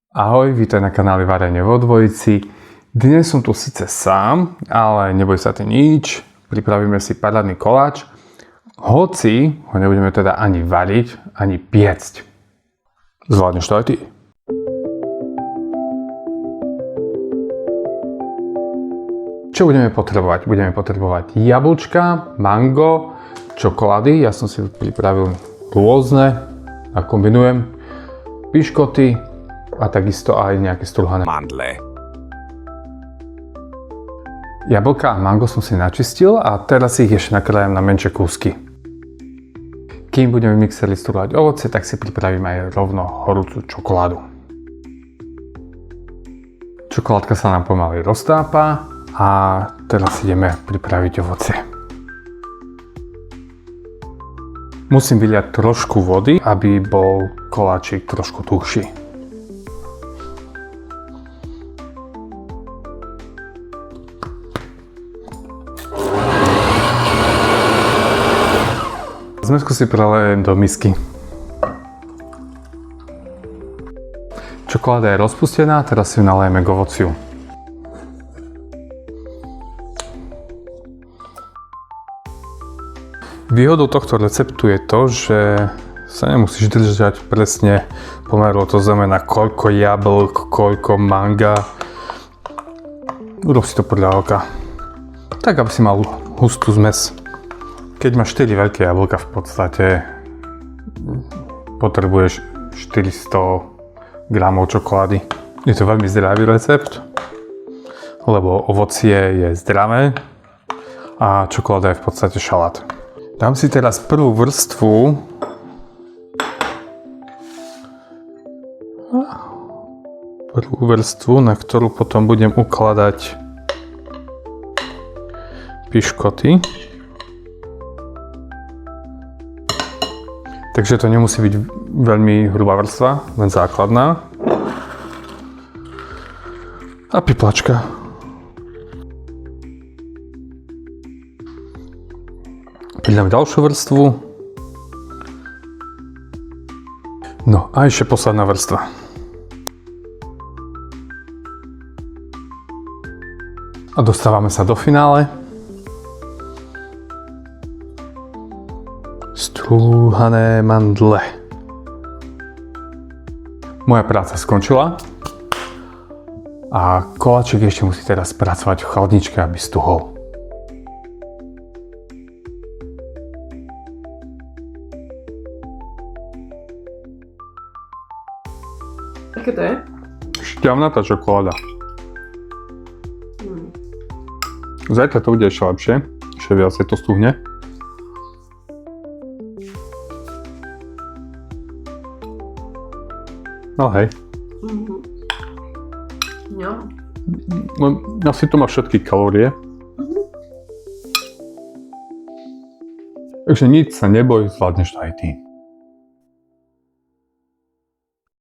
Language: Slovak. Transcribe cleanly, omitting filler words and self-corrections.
Ahoj, vítaj na kanáli Varenie vo dvojici. Dnes som tu síce sám, ale neboj sa ty nič. Pripravíme si parádny koláč. Hoci ho nebudeme teda ani variť, ani piecť. Zvládneš to aj ty? Čo budeme potrebovať? Budeme potrebovať jablčka, mango, čokolády. Ja som si pripravil rôzne a kombinujem. Piškoty a takisto aj nejaké strúhané mandle. Jablka a mango som si načistil a teraz ich ešte nakrájam na menšie kúsky. Kým budeme v mixeri strúhať ovocie, tak si pripravím aj rovno horúcu čokoládu. Čokoládka sa nám pomaly roztápa a teraz ideme pripraviť ovocie. Musím vyliať trošku vody, aby bol koláčik trošku tuhší. Zmesku si prelejem do misky. Čokoláda je rozpustená, teraz si ju nalejeme k ovociu. Výhodou tohto receptu je to, že sa nemusíš držať presne pomerilo to znamená koľko jablk, koľko manga. Urob si to podľa oka. Tak, aby si mal hustú zmes. Keď máš 4 veľké jablka, v podstate potrebuješ 400 gramov čokolády. Je to veľmi zdravý recept, lebo ovocie je zdravé a čokoláda je v podstate šalát. Dám si teraz prvú vrstvu, na ktorú potom budem ukladať piškoty. Takže to nemusí byť veľmi hrubá vrstva, len základná. A piplačka. Pridáme ďalšiu vrstvu. No a ešte posledná vrstva. A dostávame sa do finále. Strúhané mandle. Moja práca skončila a koláčik ešte musí teraz pracovať v chladničke, aby stuhol. Aké to je? Šťavnatá čokoláda. Zajtra to bude ešte lepšie, ešte viacej to stuhne. No hej. No. No, asi to má všetky kalórie. Takže nič sa neboj, zvládneš to aj ty.